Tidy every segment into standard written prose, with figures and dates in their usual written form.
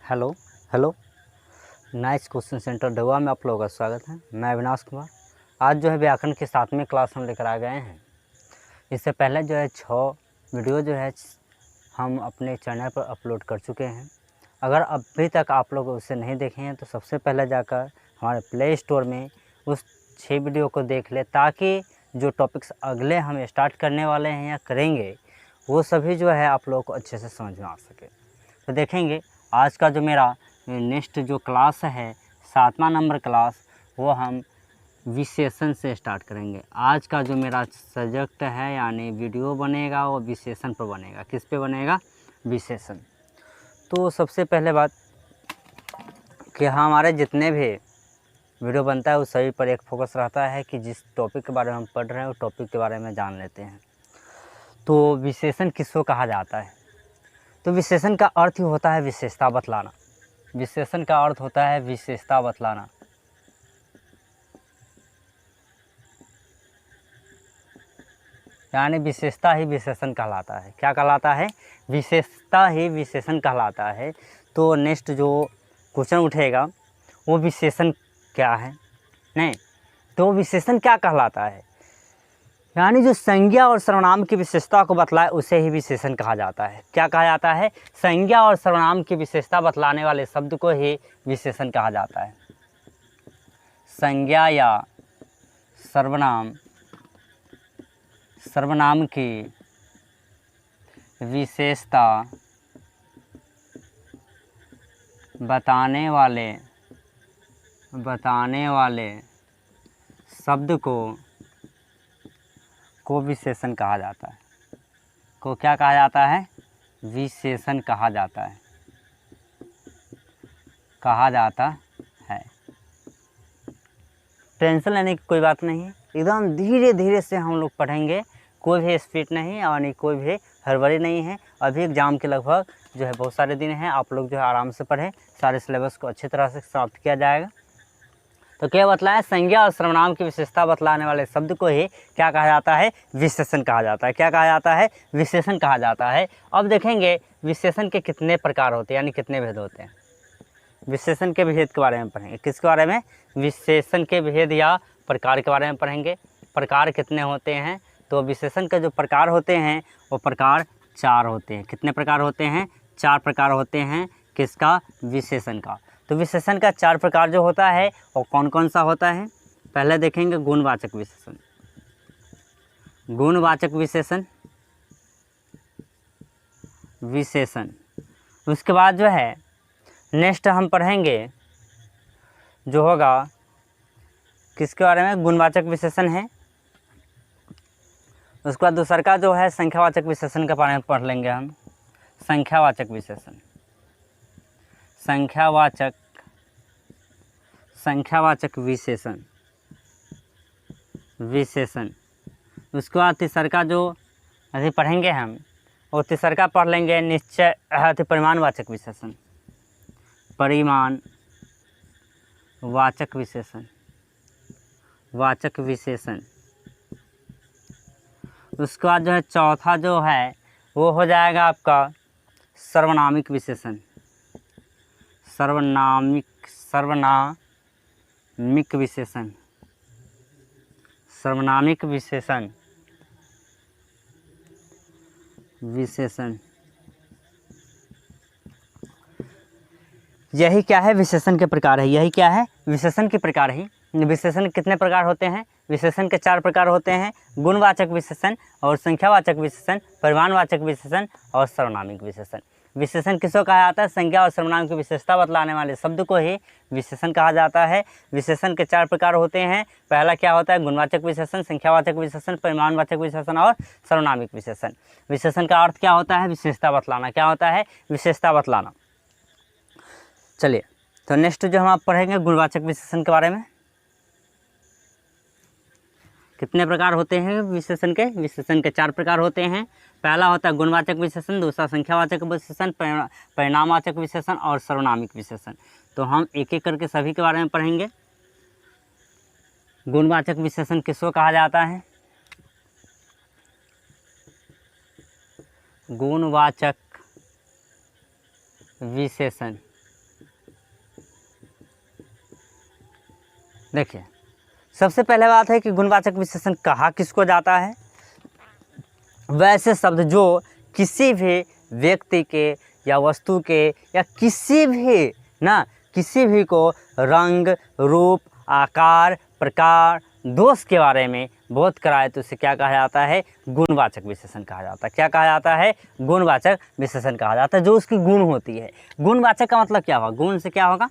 Hello hello nice question centre Dava में आप लोगों का स्वागत है। मैं अविनाश कुमार। आज जो है व्याकरण की 7वीं क्लास हम लेकर आ गए हैं। इससे पहले जो है 6 वीडियो जो है हम अपने चैनल पर अपलोड कर चुके हैं। अगर अभी तक आप लोग उसे नहीं देखे हैं तो सबसे पहले जाकर हमारे प्ले स्टोर में उस 6 वीडियो को देख ले, ताकि जो टॉपिक्स अगले हम स्टार्ट करने वाले हैं या करेंगे वो सभी जो है आप लोगों को अच्छे से समझ में आ सके। तो देखेंगे आज का जो मेरा नेक्स्ट जो क्लास है 7वां नंबर क्लास, वो हम विशेषण से स्टार्ट करेंगे। आज का जो मेरा सब्जेक्ट है यानी वीडियो बनेगा वो विशेषण पर बनेगा। किस पे बनेगा? विशेषण। तो सबसे पहले बात कि हमारे जितने भी वीडियो बनता है उस सभी पर एक फोकस रहता है कि जिस टॉपिक के बारे में हम पढ़ रहे हैं उस टॉपिक के बारे में जान लेते हैं। तो विशेषण किसको कहा जाता है? तो विशेषण का अर्थ ही होता है विशेषता बतलाना। विशेषण का अर्थ होता है विशेषता बतलाना। यानी विशेषता ही विशेषण कहलाता है। क्या कहलाता है? विशेषता ही विशेषण कहलाता है। तो नेक्स्ट जो क्वेश्चन उठेगा वो विशेषण क्या है? नहीं, तो विशेषण क्या कहलाता है? यानी जो संज्ञा और सर्वनाम की विशेषता को बतलाए उसे ही विशेषण कहा जाता है। क्या कहा जाता है? संज्ञा और सर्वनाम की विशेषता बतलाने वाले शब्द को ही विशेषण कहा जाता है। संज्ञा या सर्वनाम की विशेषता बताने वाले शब्द को विशेषण कहा जाता है। को क्या कहा जाता है? विशेषण कहा जाता है। टेंशन लेने की कोई बात नहीं है, एकदम धीरे धीरे से हम लोग पढ़ेंगे। कोई भी स्पीड नहीं और कोई भी हड़बड़ी नहीं है। अभी एग्ज़ाम के लगभग जो है बहुत सारे दिन हैं। आप लोग जो है आराम से पढ़ें, सारे सिलेबस को अच्छी तरह से समाप्त किया जाएगा। तो क्या बतलाया? संज्ञा और सर्वनाम की विशेषता बतलाने वाले शब्द को ही क्या कहा जाता है? विशेषण कहा जाता है। क्या कहा जाता है? विशेषण कहा जाता है। अब देखेंगे विशेषण के कितने प्रकार होते हैं, यानी कितने भेद होते हैं। विशेषण के भेद के बारे में पढ़ेंगे। किसके बारे में? विशेषण के भेद या प्रकार के बारे में पढ़ेंगे। प्रकार कितने होते हैं? तो विशेषण के जो प्रकार होते हैं वो प्रकार 4 होते हैं। कितने प्रकार होते हैं? 4 प्रकार होते हैं। किसका? विशेषण का। तो विशेषण का 4 प्रकार जो होता है वो कौन कौन सा होता है? पहले देखेंगे गुणवाचक विशेषण। गुणवाचक विशेषण। उसके बाद जो है नेक्स्ट हम पढ़ेंगे जो होगा किसके बारे में? गुणवाचक विशेषण है। उसके बाद दूसरा का जो है संख्यावाचक विशेषण के बारे में पढ़ लेंगे हम। संख्यावाचक विशेषण। उसके बाद तीसरा का जो अभी पढ़ेंगे हम और तीसरा का पढ़ लेंगे निश्चय परिमाणवाचक विशेषण। वाचक विशेषण। उसके बाद जो है चौथा जो है वो हो जाएगा आपका सर्वनामिक विशेषण। सर्वनामिक विशेषण। यही क्या है? विशेषण के प्रकार है। यही क्या है? विशेषण के प्रकार ही। विशेषण कितने प्रकार होते हैं? विशेषण के 4 प्रकार होते हैं। गुणवाचक विशेषण और संख्यावाचक विशेषण, परिमाणवाचक विशेषण और सर्वनामिक विशेषण। विशेषण किसको कहा जाता है? संज्ञा और सर्वनाम की विशेषता बतलाने वाले शब्द को ही विशेषण कहा जाता है। विशेषण के 4 प्रकार होते हैं। पहला क्या होता है? गुणवाचक विशेषण, संख्यावाचक विशेषण, परिमाणवाचक विशेषण और सर्वनामिक विशेषण। विशेषण का अर्थ क्या होता है? विशेषता बतलाना। क्या होता है? विशेषता बतलाना। चलिए, तो नेक्स्ट जो हम आप पढ़ेंगे गुणवाचक विशेषण के बारे में। कितने प्रकार होते हैं विशेषण के? विशेषण के 4 प्रकार होते हैं। पहला होता है गुणवाचक विशेषण, दूसरा संख्यावाचक विशेषण, परिणामवाचक विशेषण और सर्वनामिक विशेषण। तो हम एक एक करके सभी के बारे में पढ़ेंगे। गुणवाचक विशेषण किसको कहा जाता है? गुणवाचक विशेषण देखिए, सबसे पहले बात है कि गुणवाचक विशेषण कहा किसको जाता है? वैसे शब्द जो किसी भी व्यक्ति के या वस्तु के या किसी भी को रंग, रूप, आकार, प्रकार, दोष के बारे में बोध कराए तो उसे क्या कहा जाता है? गुणवाचक विशेषण कहा जाता है। क्या कहा जाता है? गुणवाचक विशेषण कहा जाता है, जो उसकी गुण होती है। गुणवाचक का मतलब क्या होगा? गुण से क्या होगा?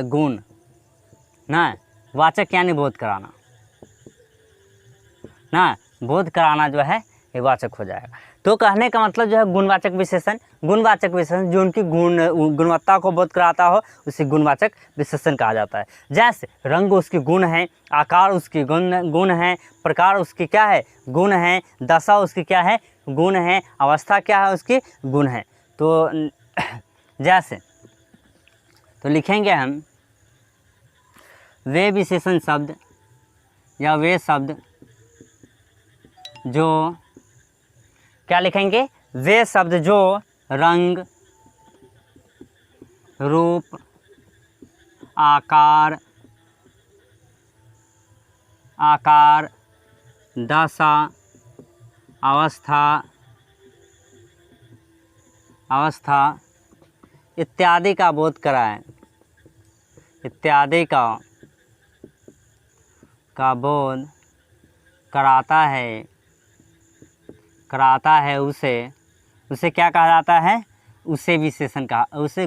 गुण ना, वाचक यानी बोध कराना ना, बोध कराना जो है ये वाचक हो जाएगा। तो कहने का मतलब जो है गुणवाचक विशेषण जो उनकी गुणवत्ता को बोध कराता हो उसे गुणवाचक विशेषण कहा जाता है। जैसे रंग उसकी गुण है, आकार उसकी गुण है, प्रकार उसकी क्या है? गुण है, दशा उसकी क्या है? गुण है, अवस्था क्या है? उसकी गुण है। तो जैसे तो लिखेंगे हम वे विशेषण शब्द या वे शब्द जो, क्या लिखेंगे? वे शब्द जो रंग, रूप, आकार, दशा, अवस्था इत्यादि का बोध कराएं, इत्यादि का बोध कराता है उसे क्या कहा जाता है? उसे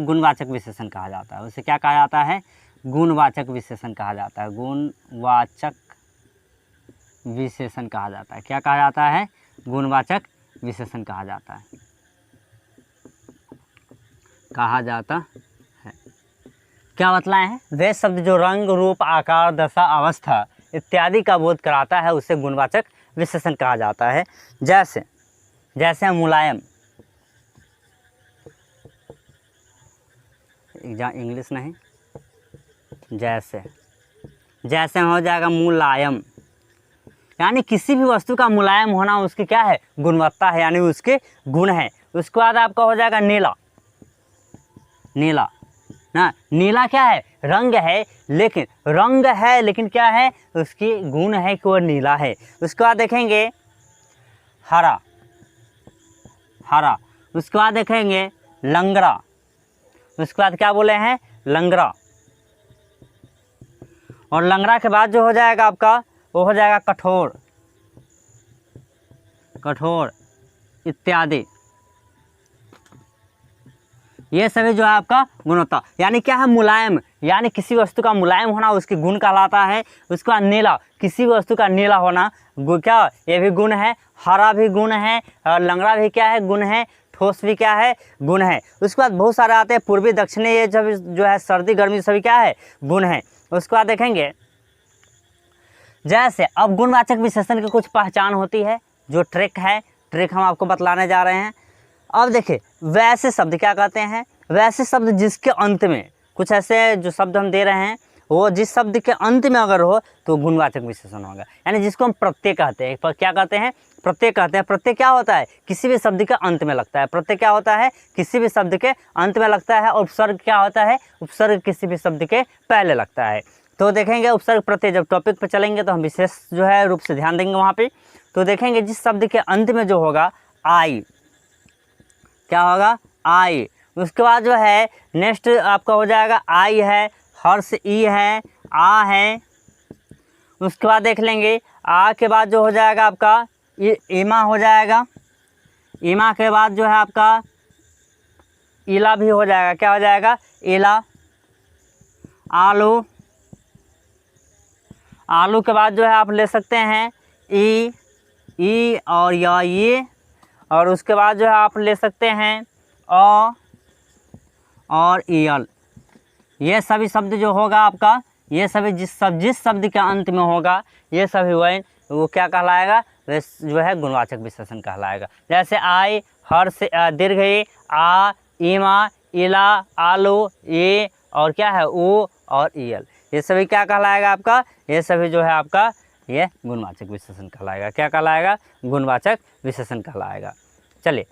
गुणवाचक विशेषण कहा जाता है। उसे क्या कहा जाता है? गुणवाचक विशेषण कहा जाता है। गुणवाचक विशेषण कहा जाता है। क्या कहा जाता है? गुणवाचक विशेषण कहा जाता है। क्या बतलाए हैं? वे शब्द जो रंग, रूप, आकार, दशा, अवस्था इत्यादि का बोध कराता है उसे गुणवाचक विशेषण कहा जाता है। जैसे मुलायम, इंग्लिश नहीं, जैसे हो जाएगा मुलायम, यानी किसी भी वस्तु का मुलायम होना उसकी क्या है? गुणवत्ता है, यानी उसके गुण है। उसके बाद आपका हो जाएगा नीला ना, नीला क्या है? रंग है, लेकिन क्या है? उसकी गुण है कि वो नीला है। उसके बाद देखेंगे हरा, उसके बाद देखेंगे लंगड़ा, उसके बाद क्या बोले हैं? लंगड़ा। और लंगड़ा के बाद जो हो जाएगा आपका वो हो जाएगा कठोर इत्यादि। ये सभी जो है आपका गुणवत्ता, यानी क्या है? मुलायम, यानी किसी वस्तु का मुलायम होना उसकी गुण कहलाता है। उसके बाद नीला, किसी वस्तु का नीला होना क्या? ये भी गुण है। हरा भी गुण है, और लंगड़ा भी क्या है? गुण है। ठोस भी क्या है? गुण है। उसके बाद बहुत सारे आते हैं पूर्वी, दक्षिणी, ये जब जो है सर्दी, गर्मी सभी क्या है? गुण है। उसके बाद देखेंगे जैसे अब गुणवाचक विशेषण की कुछ पहचान होती है, जो ट्रिक हम आपको बतलाने जा रहे हैं। अब देखिए, वैसे शब्द क्या कहते हैं? वैसे शब्द जिसके अंत में कुछ ऐसे जो शब्द हम दे रहे हैं वो जिस शब्द के अंत में अगर हो तो गुणवाचक विशेषण होगा, यानी जिसको हम प्रत्यय कहते हैं। पर क्या कहते हैं? प्रत्यय कहते हैं। प्रत्यय क्या होता है? किसी भी शब्द के अंत में लगता है। प्रत्यय क्या होता है? किसी भी शब्द के अंत में लगता है। और उपसर्ग क्या होता है? उपसर्ग किसी भी शब्द के पहले लगता है। तो देखेंगे उपसर्ग प्रत्यय, जब टॉपिक पर चलेंगे तो हम विशेष जो है रूप से ध्यान देंगे वहाँ पे। तो देखेंगे जिस शब्द के अंत में जो होगा आई, क्या होगा? आई। उसके बाद जो है नेक्स्ट आपका हो जाएगा आई है, हर्ष ई है, आ है। उसके बाद देख लेंगे आ के बाद जो हो जाएगा आपका ईमा हो जाएगा। ईमा के बाद जो है आपका इला भी हो जाएगा। क्या हो जाएगा? इला। आलू, आलू के बाद जो है आप ले सकते हैं ई और या ये। और उसके बाद जो है आप ले सकते हैं अ और ईल। ये सभी शब्द जो होगा आपका, ये सभी जिस शब्द के अंत में होगा ये सभी वो क्या कहलाएगा? वे जो है गुणवाचक विशेषण कहलाएगा। जैसे आई, हर्ष, दीर्घ ई, आ, ईमा, इला, आलू, ये और क्या है? ओ और ईल। ये सभी क्या कहलाएगा आपका? ये सभी जो है आपका ये गुणवाचक विशेषण कहलाएगा। क्या कहलाएगा? गुणवाचक विशेषण कहलाएगा। चलिए,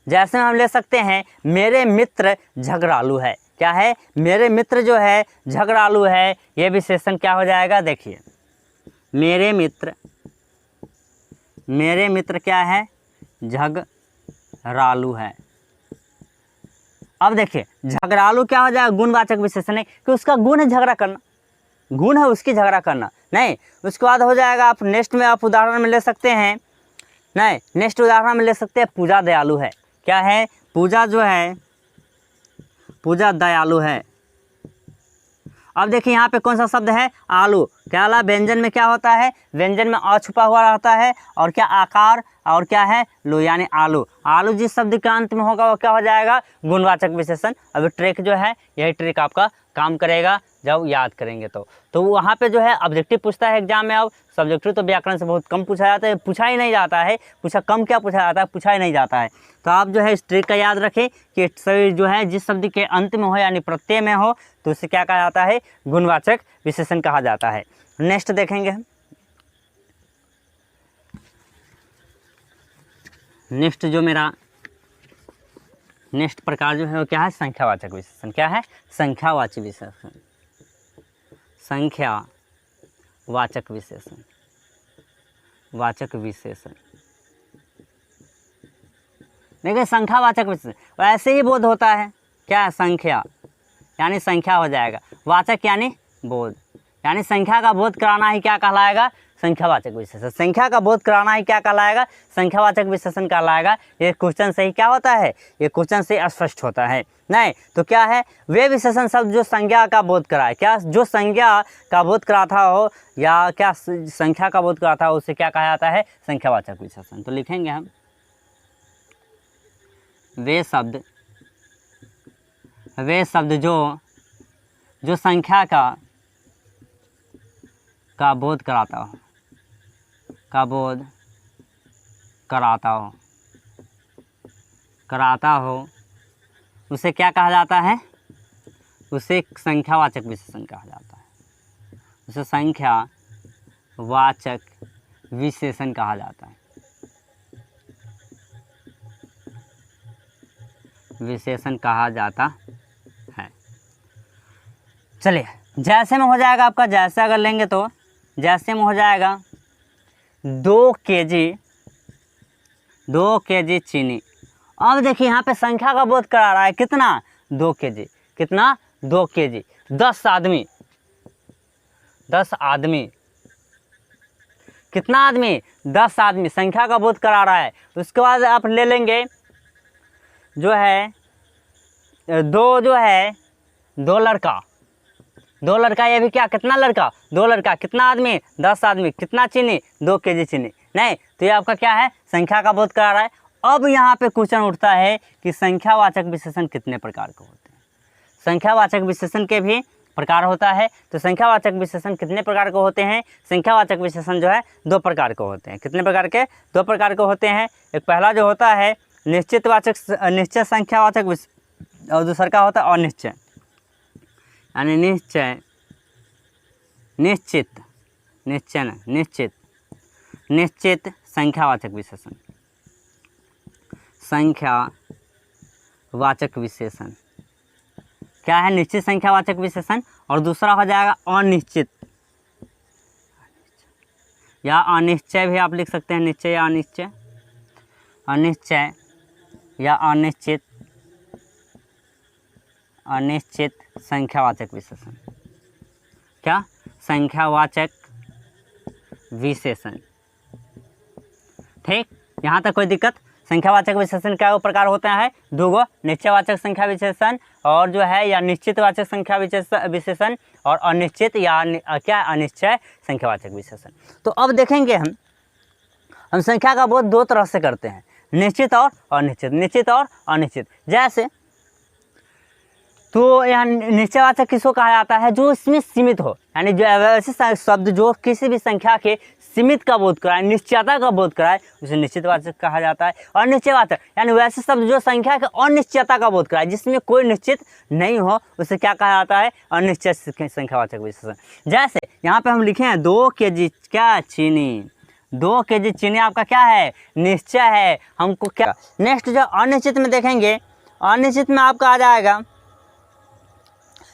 जैसे हम ले सकते हैं मेरे मित्र झगड़ालू है। क्या है, मेरे मित्र जो है झगड़ालू है, ये विशेषण क्या हो जाएगा, देखिए मेरे मित्र क्या है, झगड़ालू है। अब देखिए झगड़ालू क्या हो जाएगा, गुणवाचक विशेषण है कि उसका गुण है झगड़ा करना, गुण है उसकी झगड़ा करना। नहीं, उसके बाद हो जाएगा, आप नेक्स्ट में आप उदाहरण में ले सकते हैं, नहीं नेक्स्ट उदाहरण में ले सकते हैं, पूजा दयालु है। क्या है, पूजा जो है, पूजा दयालु है। अब देखिए यहाँ पे कौन सा शब्द है, आलू। क्या ला, व्यंजन में क्या होता है, व्यंजन में अ छुपा हुआ रहता है, और क्या आकार, और क्या है लो, यानी आलू। आलू जिस शब्द के अंत में होगा वो क्या हो जाएगा, गुणवाचक विशेषण। अभी ट्रिक जो है, यही ट्रिक आपका काम करेगा जब याद करेंगे तो वहाँ पे जो है ऑब्जेक्टिव पूछता है एग्जाम में। अब सब्जेक्टिव तो व्याकरण से बहुत कम पूछा जाता है, पूछा ही नहीं जाता है, पूछा कम क्या पूछा जाता है, पूछा ही नहीं जाता है। तो आप जो है इस ट्रिक का याद रखें कि सभी जो है जिस शब्द के अंत में हो यानी प्रत्यय में हो तो उसे क्या कहा जाता है, गुणवाचक विशेषण कहा जाता है। नेक्स्ट देखेंगे हम, नेक्स्ट जो मेरा नेक्स्ट प्रकार जो है वो क्या है, संख्यावाचक विशेषण। क्या है, संख्यावाचक विशेषण, संख्यावाचक विशेषण, वाचक विशेषण। देखिए संख्यावाचक विशेषण वैसे ही बोध होता है, क्या है, संख्या यानी संख्या हो जाएगा, वाचक यानी बोध, यानी संख्या का बोध कराना ही क्या कहलाएगा, संख्यावाचक विशेषण। संख्या का बोध कराना ही क्या कहलाएगा, संख्यावाचक विशेषण कहलाएगा। ये क्वेश्चन से ही क्या होता है, ये क्वेश्चन से स्पष्ट होता है। नहीं तो क्या है, वे विशेषण शब्द जो संज्ञा का बोध कराए, क्या जो संज्ञा का बोध कराता हो या क्या संख्या का बोध कराता हो उसे क्या कहा जाता है, संख्यावाचक विशेषण। तो लिखेंगे हम, वे शब्द जो संख्या का बोध कराता हो उसे क्या कहा जाता है, उसे संख्यावाचक विशेषण कहा जाता है, उसे संख्यावाचक विशेषण कहा जाता है, विशेषण कहा जाता है। चलिए जैसे में हो जाएगा आपका, जैसे अगर लेंगे तो जैसे में हो जाएगा 2 केजी चीनी। अब देखिए यहाँ पे संख्या का बोध करा रहा है, कितना, 2 केजी, कितना, 2 केजी, 10 आदमी, कितना आदमी, 10 आदमी, संख्या का बोध करा रहा है। उसके बाद आप ले लेंगे जो है 2 लड़का, ये भी क्या, कितना लड़का, 2 लड़का, कितना आदमी, 10 आदमी, कितना चीनी, 2 केजी चीनी। नहीं तो ये आपका क्या है, संख्या का बोध करा रहा है। अब यहाँ पे क्वेश्चन उठता है कि संख्यावाचक विशेषण कितने प्रकार के होते हैं। संख्यावाचक विशेषण के भी प्रकार होता है, तो संख्यावाचक विशेषण कितने प्रकार के होते हैं, संख्यावाचक विशेषण जो है 2 प्रकार के होते हैं। कितने प्रकार के, 2 प्रकार के होते हैं। एक पहला जो होता है निश्चित संख्यावाचक और दूसरा का होता है अनिश्चय, यानी निश्चित संख्यावाचक विशेषण, संख्यावाचक विशेषण क्या है, निश्चित संख्यावाचक विशेषण। और दूसरा हो जाएगा अनिश्चित या अनिश्चय भी आप लिख सकते हैं, निश्चय या अनिश्चय, अनिश्चय या अनिश्चित संख्यावाचक विशेषण। क्या, संख्यावाचक विशेषण। ठीक, यहाँ तक कोई दिक्कत। संख्यावाचक विशेषण क्या प्रकार होता है, 2 निश्चयवाचक संख्या विशेषण और जो है या निश्चितवाचक संख्या विशेषण और अनिश्चित या क्या अनिश्चय संख्यावाचक विशेषण। तो अब देखेंगे हम संख्या का बोध 2 तरह से करते हैं, निश्चित और अनिश्चित, निश्चित और अनिश्चित। जैसे तो यहाँ निश्चयवाचक किसको कहा जाता है, जो इसमें सीमित हो, यानी जो ऐसे शब्द जो किसी भी संख्या के सीमित का बोध कराए, निश्चयता का बोध कराए, उसे निश्चितवाचक कहा जाता है। और निश्चयवाचक यानी वैसे शब्द जो संख्या के अनिश्चयता का बोध कराए, जिसमें कोई निश्चित नहीं हो, उसे क्या कहा जाता है, अनिश्चित संख्यावाचक विशेषण। जैसे यहाँ पे हम लिखे हैं 2 केजी क्या चीनी, 2 केजी चीनी आपका क्या है, निश्चय है, हमको क्या। नेक्स्ट जो अनिश्चित में देखेंगे, अनिश्चित में आपका आ जाएगा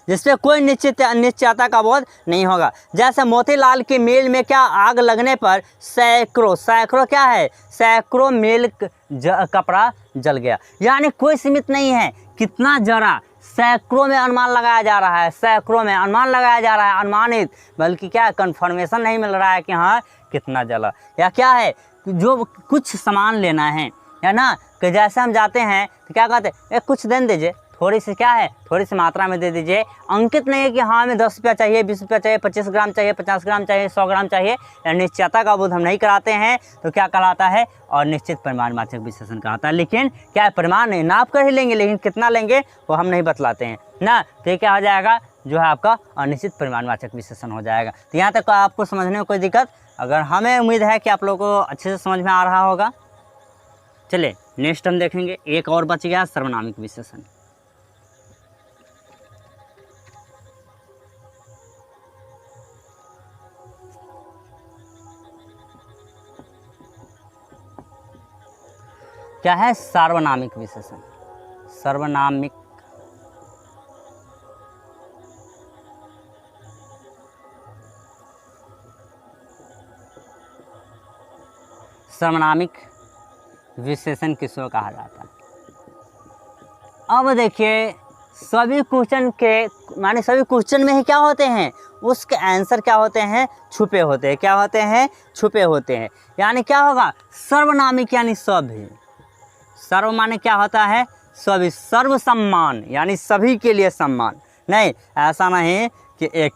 जिसपे कोई निश्चयता का बोध नहीं होगा। जैसे मोतीलाल की मिल में क्या आग लगने पर सैकड़ों क्या है, सैकड़ों मील कपड़ा जल गया। यानी कोई सीमित नहीं है, कितना जरा, सैकड़ों में अनुमान लगाया जा रहा है, सैकड़ों में अनुमान लगाया जा रहा है, अनुमानित, बल्कि क्या है, कन्फर्मेशन नहीं मिल रहा है कि हाँ कितना जला। या क्या है, जो कुछ सामान लेना है ना, कि जैसे हम जाते हैं तो क्या कहते हैं, कुछ दे दीजिए, थोड़ी सी क्या है, थोड़ी सी मात्रा में दे दीजिए। अंकित नहीं है कि हाँ हमें 10 रुपया चाहिए, 20 रुपया चाहिए, 25 ग्राम चाहिए, 50 ग्राम चाहिए, 100 ग्राम चाहिए। निश्चयता का बोध हम नहीं कराते हैं तो क्या कहलाता है, और निश्चित परिमाणवाचक विशेषण कहलाता है। लेकिन क्या है, परिमाण नहीं, नाप कर ही लेंगे, लेकिन कितना लेंगे वो हम नहीं बतलाते हैं ना। तो ये क्या हो जाएगा, जो है आपका अनिश्चित परिमाणवाचक विशेषण हो जाएगा। तो यहाँ तक आपको समझने में कोई दिक्कत, अगर हमें उम्मीद है कि आप लोगों को अच्छे से समझ में आ रहा होगा। चलिए नेक्स्ट हम देखेंगे, एक और बच गया सर्वनामिक विशेषण। क्या है, सार्वनामिक विशेषण। सार्वनामिक विशेषण किसको कहा जाता है। अब देखिए, सभी क्वेश्चन के माने सभी क्वेश्चन में ही क्या होते हैं, उसके आंसर क्या होते हैं, छुपे होते हैं। क्या होते हैं, छुपे होते हैं। यानी क्या होगा, सर्वनामिक यानी सभी। सर्व माने क्या होता है, सभी, सर्व सम्मान यानी सभी के लिए सम्मान। नहीं, ऐसा नहीं कि एक,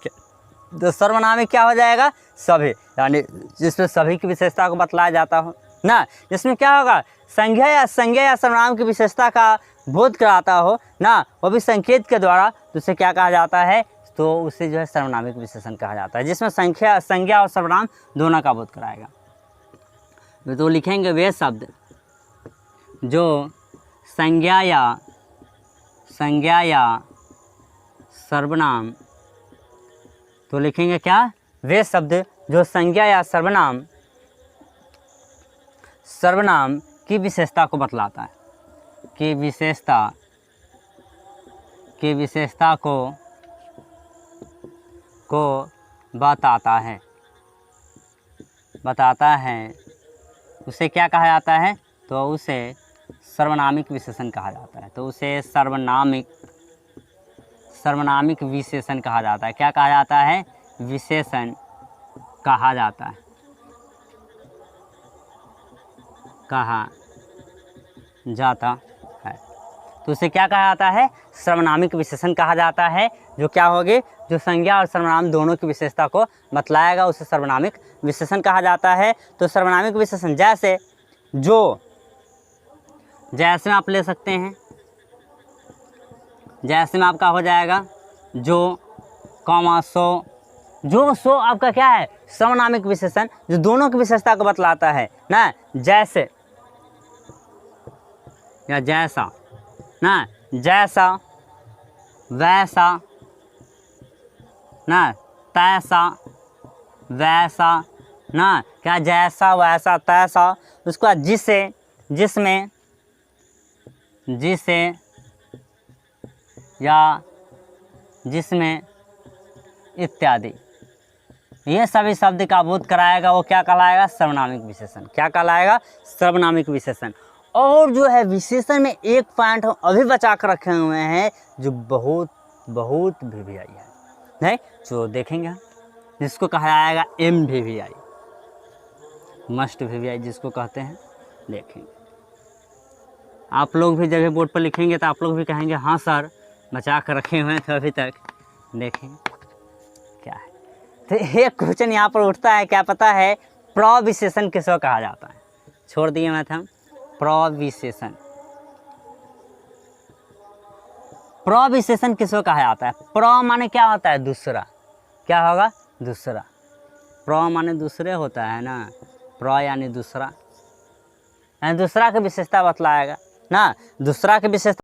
तो सर्वनामिक क्या हो जाएगा, सभी, यानी जिसमें सभी की विशेषता को बतलाया जाता हो ना। जिसमें क्या होगा, संज्ञा या सर्वनाम की विशेषता का बोध कराता हो ना, वो भी संकेत के द्वारा, तो उसे क्या कहा जाता है, तो उसे जो है सर्वनामिक विशेषण कहा जाता है, जिसमें संज्ञा और सर्वनाम दोनों का बोध कराएगा। तो लिखेंगे वे शब्द जो संज्ञा या सर्वनाम, तो लिखेंगे क्या, वे शब्द जो संज्ञा या सर्वनाम की विशेषता को बतलाता है, की विशेषता को बताता है, उसे क्या कहा जाता है, तो उसे सर्वनामिक विशेषण कहा जाता है। तो उसे सर्वनामिक विशेषण कहा जाता है। क्या कहा जाता है, विशेषण कहा जाता है, तो उसे क्या कहा जाता है, सर्वनामिक विशेषण कहा जाता है। जो क्या होगी, जो संज्ञा और सर्वनाम दोनों की विशेषता को बतलाएगा, उसे सर्वनामिक विशेषण कहा जाता है। तो सर्वनामिक विशेषण जैसे जैसे में आप ले सकते हैं, जैसे में आपका हो जाएगा जो, कॉमा, सो। जो, सो आपका क्या है, सर्वनामिक विशेषण जो दोनों की विशेषता को बतलाता है ना। जैसे या जैसा ना, जैसा, वैसा ना, तैसा, वैसा ना, क्या, जैसा, वैसा, तैसा। उसके बाद जिसे, जिसमें, जिसे या जिसमें इत्यादि, ये सभी शब्द का बोध कराएगा, वो क्या कहलाएगा, सर्वनामिक विशेषण। क्या कहलाएगा, सर्वनामिक विशेषण। और जो है विशेषण में एक पॉइंट हम अभी बचा कर रखे हुए हैं, जो बहुत VVI है, नहीं जो देखेंगे हम, जिसको कहा जाएगा MVVI, मस्ट VVI जिसको कहते हैं, देखेंगे। आप लोग भी जगह बोर्ड पर लिखेंगे तो आप लोग भी कहेंगे हाँ सर बचा कर रखे हुए थे अभी तक, देखें क्या है। तो एक क्वेश्चन यहाँ पर उठता है, क्या पता है, प्रविशेषण किसको कहा जाता है। छोड़ दिए मैं था, प्रविशेषण, प्रविशेषण किसको कहा जाता है। प्र माने क्या होता है, दूसरा, क्या होगा, दूसरा। प्र माने दूसरे होता है ना, प्र यानी दूसरा, यानी दूसरा की विशेषता बतलाएगा ना, दूसरा की विशेषता